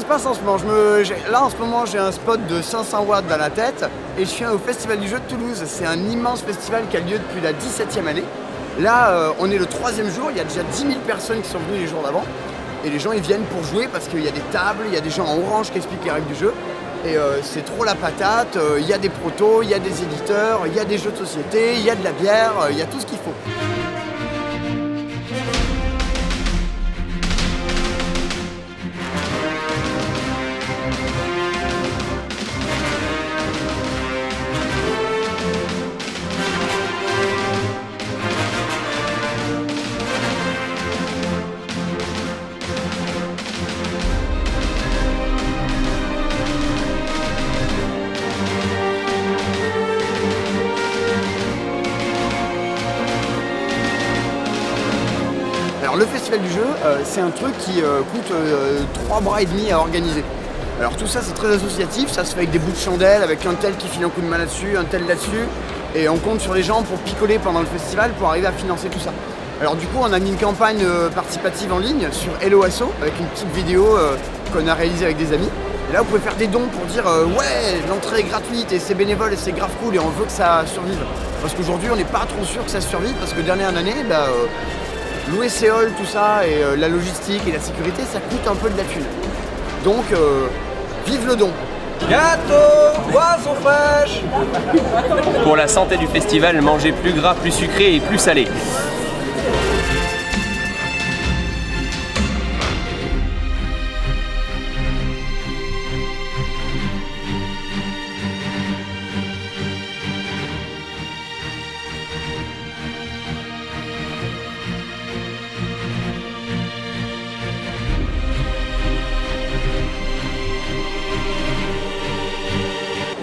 se passe en ce moment. Là, en ce moment, j'ai un spot de 500 watts dans la tête et je suis au Festival du jeu de Toulouse. C'est un immense festival qui a lieu depuis la 17e année. Là, on est le 3e jour, il y a déjà 10 000 personnes qui sont venues les jours d'avant. Et les gens, ils viennent pour jouer parce qu'il y a des tables, il y a des gens en orange qui expliquent les règles du jeu. Et c'est trop la patate, il y a des protos, il y a des éditeurs, il y a des jeux de société, il y a de la bière, il y a tout ce qu'il faut. Alors le festival du jeu, c'est un truc qui coûte 3 bras et demi à organiser. Alors tout ça c'est très associatif, ça se fait avec des bouts de chandelle, avec un tel qui file un coup de main là-dessus, un tel là-dessus, et on compte sur les gens pour picoler pendant le festival pour arriver à financer tout ça. Alors du coup on a mis une campagne participative en ligne sur Hello Asso, avec une petite vidéo qu'on a réalisée avec des amis. Et là vous pouvez faire des dons pour dire ouais, l'entrée est gratuite et c'est bénévole et c'est grave cool et on veut que ça survive. Parce qu'aujourd'hui on n'est pas trop sûr que ça survive parce que dernière année, louer ses halls, tout ça, et la logistique et la sécurité, ça coûte un peu de la thune. Donc, vive le don. Gâteau, boisson fraîche. Pour la santé du festival, mangez plus gras, plus sucré et plus salé.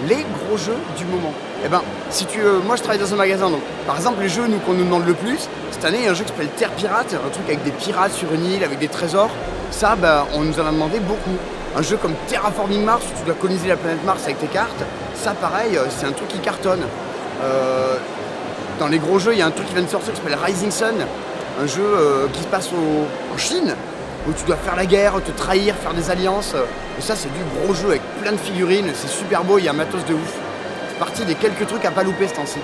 Les gros jeux du moment. Eh ben, si tu moi je travaille dans un magasin, donc par exemple les jeux qu'on nous demande le plus, cette année il y a un jeu qui s'appelle Terre Pirate, un truc avec des pirates sur une île, avec des trésors. Ça, on nous en a demandé beaucoup. Un jeu comme Terraforming Mars, où tu dois coloniser la planète Mars avec tes cartes, ça pareil, c'est un truc qui cartonne. Dans les gros jeux, il y a un truc qui vient de sortir qui s'appelle Rising Sun, un jeu qui se passe en Chine, où tu dois faire la guerre, te trahir, faire des alliances. Et ça, c'est du gros jeu avec plein de figurines, c'est super beau, il y a un matos de ouf. C'est parti des quelques trucs à pas louper ce temps-ci.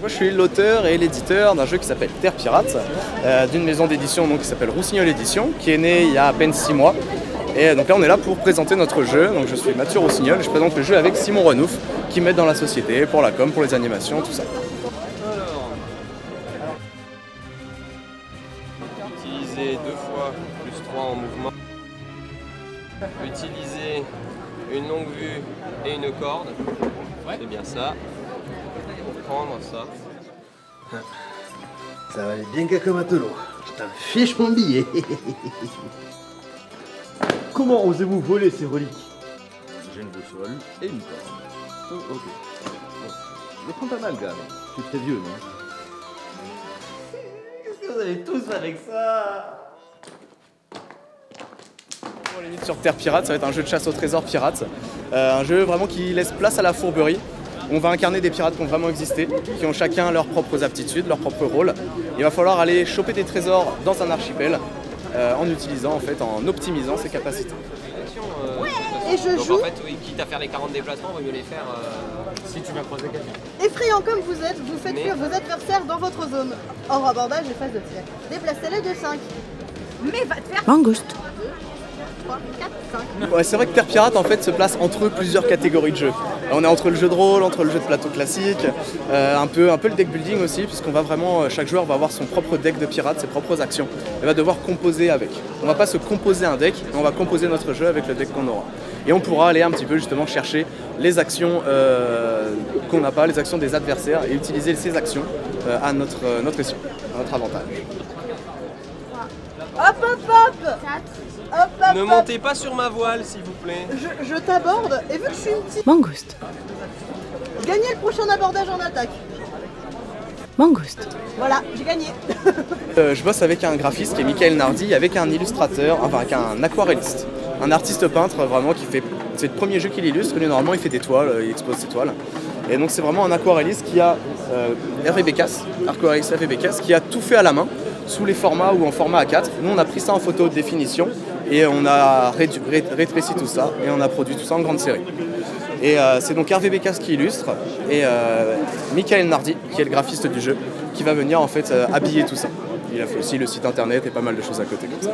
Je suis l'auteur et l'éditeur d'un jeu qui s'appelle Terre Pirate, d'une maison d'édition qui s'appelle Roussignol Édition, qui est née il y a à peine 6 mois. Et donc là on est là pour présenter notre jeu. Donc je suis Mathieu Roussignol et je présente le jeu avec Simon Renouf, qui m'aide dans la société, pour la com, pour les animations, tout ça. Utiliser 2 fois plus 3 en mouvement. Utiliser une longue vue et une corde. C'est bien ça. Pour prendre ça. Ça va aller bien caca matelot. Je t'en fiche mon billet. Comment osez-vous voler ces reliques? J'ai une boussole et une corde. Oh, ok. Bon. Je prends pas mal, gars. Je suis très vieux, non? Qu'est-ce que vous allez tous avec ça? On limite sur Terre Pirate, ça va être un jeu de chasse au trésor pirate. Un jeu vraiment qui laisse place à la fourberie. On va incarner des pirates qui ont vraiment existé, qui ont chacun leurs propres aptitudes, leurs propres rôles. Il va falloir aller choper des trésors dans un archipel en utilisant, en optimisant ses capacités. Et je Donc joue. en fait, oui, quitte à faire les 40 déplacements, il vaut mieux les faire si tu vas croiser quelqu'un. Effrayant comme vous êtes, vous faites fuir vos adversaires dans votre zone. Hors abordage et phase de tir. Déplacez-les de 5. Mais va te faire Mangouste. 3, 4, 5. Ouais, c'est vrai que Terre Pirate en fait se place entre plusieurs catégories de jeux. On est entre le jeu de rôle, entre le jeu de plateau classique, un peu le deck building aussi, puisqu'on va vraiment, chaque joueur va avoir son propre deck de pirate, ses propres actions, et va devoir composer avec. On va pas se composer un deck, mais on va composer notre jeu avec le deck qu'on aura. Et on pourra aller un petit peu justement chercher les actions qu'on n'a pas, les actions des adversaires, et utiliser ces actions à notre escient, à notre avantage. Hop, hop, hop 4. Hop, hop, Ne hop. montez pas sur ma voile, s'il vous plaît. Je t'aborde, et vu que je suis une petite... Mangouste. Gagnez le prochain abordage en attaque. Mangouste. Voilà, j'ai gagné. Je bosse avec un graphiste qui est Michael Nardi, avec un illustrateur, enfin avec un aquarelliste. Un artiste peintre vraiment qui fait... C'est le premier jeu qu'il illustre, lui normalement il fait des toiles, il expose ses toiles. Et donc c'est vraiment un aquarelliste qui a Hervé Bécasse, aquarelliste Hervé Bécasse, qui a tout fait à la main, sous les formats ou en format A4. Nous on a pris ça en photo de définition et on a rétréci tout ça et on a produit tout ça en grande série. Et c'est donc Hervé Bécasse qui illustre et Michael Nardi, qui est le graphiste du jeu, qui va venir en fait habiller tout ça. Il a fait aussi le site internet et pas mal de choses à côté comme ça.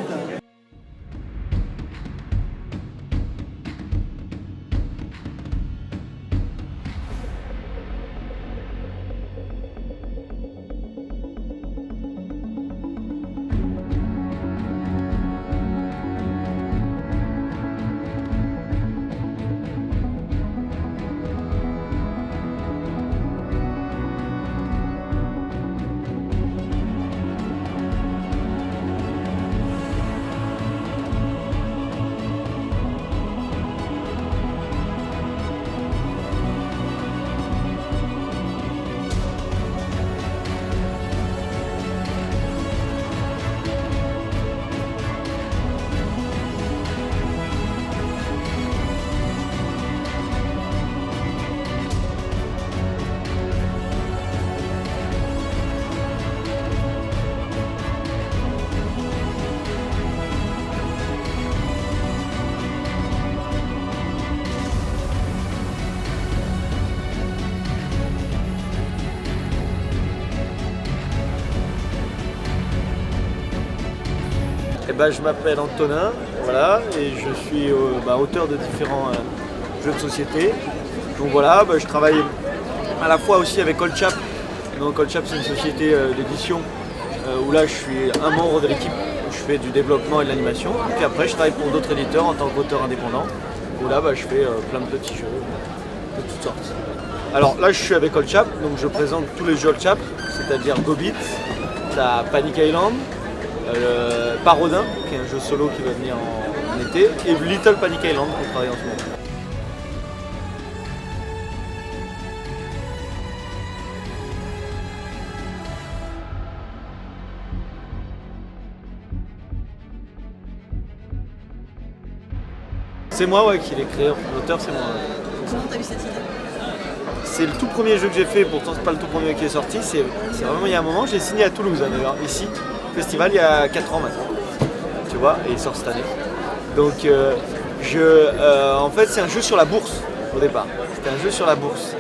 Je m'appelle Antonin, voilà, et je suis auteur de différents jeux de société. Donc voilà, je travaille à la fois aussi avec Old Chap. Donc Old Chap c'est une société d'édition où là je suis un membre de l'équipe, je fais du développement et de l'animation. Et puis après je travaille pour d'autres éditeurs en tant qu'auteur indépendant, où là je fais plein de petits jeux de toutes sortes. Alors là je suis avec Old Chap, donc je présente tous les jeux Old Chap, c'est-à-dire Gobit, t'as Panic Island, Parodin, qui est un jeu solo qui va venir en été, et Little Panic Island qu'on travaille en ce moment. C'est moi qui l'ai créé, l'auteur c'est moi. Comment t'as eu cette idée? C'est le tout premier jeu que j'ai fait, pourtant c'est pas le tout premier qui est sorti, c'est vraiment il y a un moment, j'ai signé à Toulouse d'ailleurs, ici, festival il y a 4 ans maintenant, tu vois, et il sort cette année. Donc en fait c'est un jeu sur la bourse au départ, c'était un jeu sur la bourse.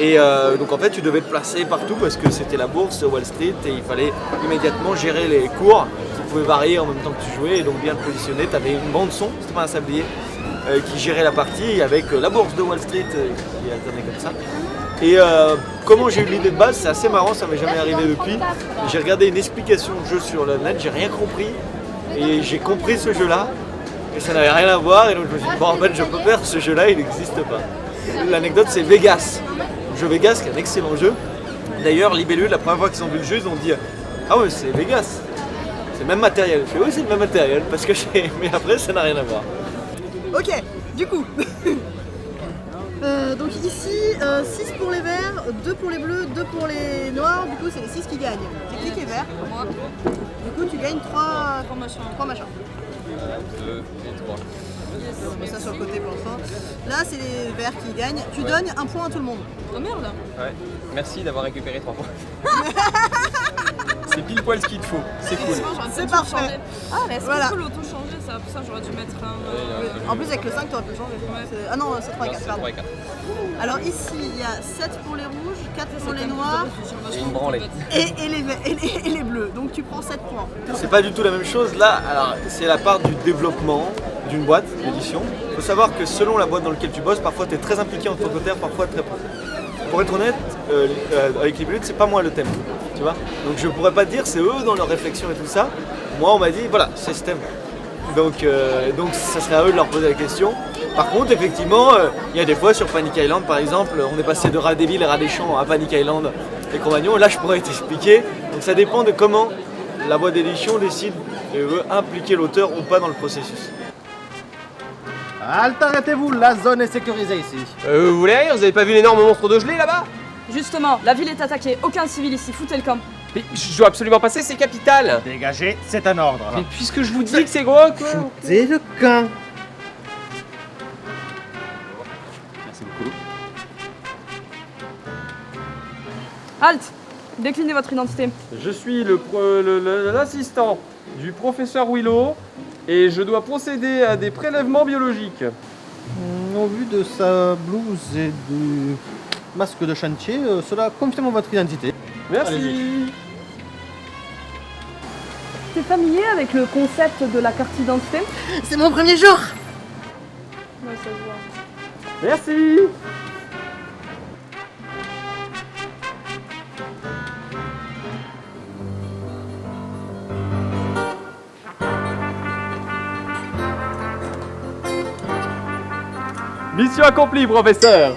Et donc en fait tu devais te placer partout parce que c'était la bourse, Wall Street, et il fallait immédiatement gérer les cours qui pouvaient varier en même temps que tu jouais, et donc bien te positionner, tu avais une bande son, c'était pas un sablier, qui gérait la partie avec la bourse de Wall Street qui alternait comme ça. Et comment j'ai eu l'idée de base, c'est assez marrant, ça m'est jamais arrivé depuis. J'ai regardé une explication de jeu sur le net, j'ai rien compris et j'ai compris ce jeu-là et ça n'avait rien à voir et donc je me suis dit bon en fait je peux perdre ce jeu-là, il n'existe pas. L'anecdote c'est Vegas, le jeu Vegas qui est un excellent jeu. D'ailleurs Libellule, la première fois qu'ils ont vu le jeu, ils ont dit ah ouais c'est Vegas, c'est le même matériel. Je fais oui c'est le même matériel parce que mais après ça n'a rien à voir. Ok, du coup. Donc ici, 6 pour les verts, 2 pour les bleus, 2 pour les noirs, du coup c'est les 6 qui gagnent. C'est qui est vert? Moi. Du coup tu gagnes 3 machins. 2 et 3. On met ça sur le côté pour l'instant. Là c'est les verts qui gagnent. Tu donnes un point à tout le monde. Oh merde. Ouais. Merci d'avoir récupéré 3 points. C'est pile poil ce qu'il te faut, c'est cool. C'est parfait. Ah mais est-ce Voilà. qu'on peut l'auto-changer ça? Pour ça j'aurais dû mettre un... En plus avec le 5 t'aurais pu le changer. Ah non c'est 3 et 4, pardon. 3 et 4. Alors ici il y a 7 pour les rouges, 4 pour les noirs Et une branlée. et les bleus. Donc tu prends 7 points. C'est pas du tout la même chose là, alors c'est la part du développement. d'une boîte d'édition. Il faut savoir que selon la boîte dans laquelle tu bosses, parfois tu es très impliqué en tant qu'auteur, parfois très peu. Pour être honnête, avec Libellule, c'est pas moi le thème, tu vois. Donc je pourrais pas te dire c'est eux dans leur réflexion et tout ça. Moi on m'a dit voilà, c'est ce thème. Donc ça serait à eux de leur poser la question. Par contre, effectivement, il y a des fois sur Panic Island par exemple, on est passé de Rat des Villes et Rat des Champs à Panic Island et Cro-Magnon. Là je pourrais t'expliquer. Donc ça dépend de comment la boîte d'édition décide et veut impliquer l'auteur ou pas dans le processus. Halte, arrêtez-vous, la zone est sécurisée ici. Vous voulez rire? Vous avez pas vu l'énorme monstre de gelée là-bas? Justement, la ville est attaquée, aucun civil ici, foutez le camp. Mais je dois absolument passer, c'est capital. Dégagez, c'est un ordre. Mais puisque je vous dis que c'est gros, quoi. Foutez le camp. Merci beaucoup. Halte! Déclinez votre identité. Je suis l'assistant du professeur Willow et je dois procéder à des prélèvements biologiques. Au vu de sa blouse et du masque de chantier, cela confirme votre identité. Merci. Allez-y. T'es familier avec le concept de la carte d'identité? C'est mon premier jour. Ouais, ça se voit. Merci. Mission accomplie, professeur.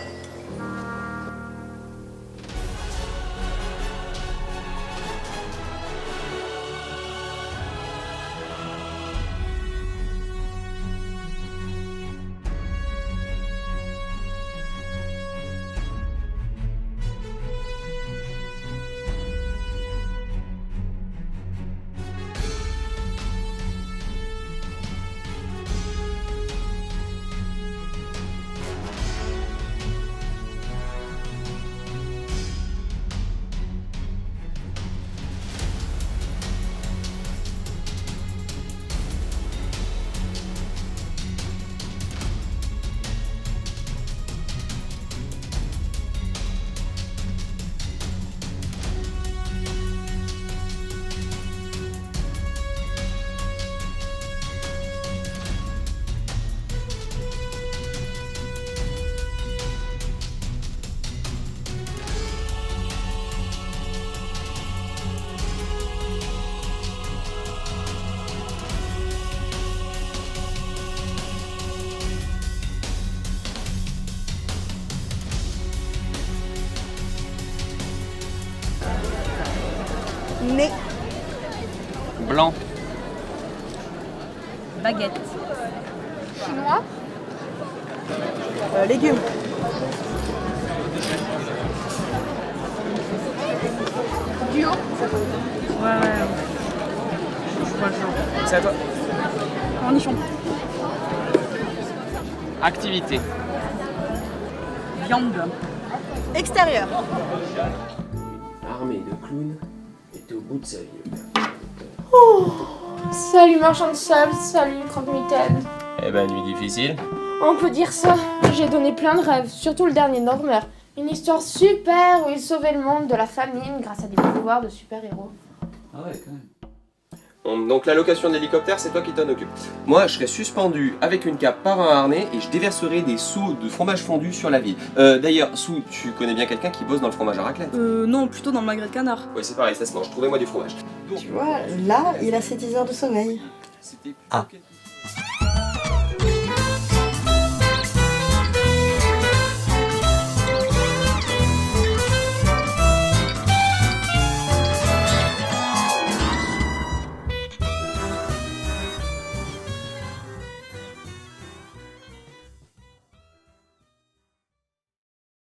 Nez. Blanc. Baguette. Chinois. Légumes. Duo. Ouais. Je vois le genre. C'est à toi. Cornichon. Activité. Viande. Extérieur. Armée de clowns est au bout de sa vie. Salut marchand de sable, salut croque-mitaine. Eh ben, nuit difficile. On peut dire ça. J'ai donné plein de rêves, surtout le dernier Normer. Une histoire super où il sauvait le monde de la famine grâce à des pouvoirs de super-héros. Ah ouais, quand même. Donc la location de l'hélicoptère, c'est toi qui t'en occupes. Moi, je serai suspendu avec une cape par un harnais et je déverserai des seaux de fromage fondu sur la ville. D'ailleurs, Sou, tu connais bien quelqu'un qui bosse dans le fromage à raclette? Non, plutôt dans le magret de canard. Ouais, c'est pareil, ça se mange. Trouvez-moi du fromage. Tu vois, là, il a ses 10 heures de sommeil. C'était Ah. plutôt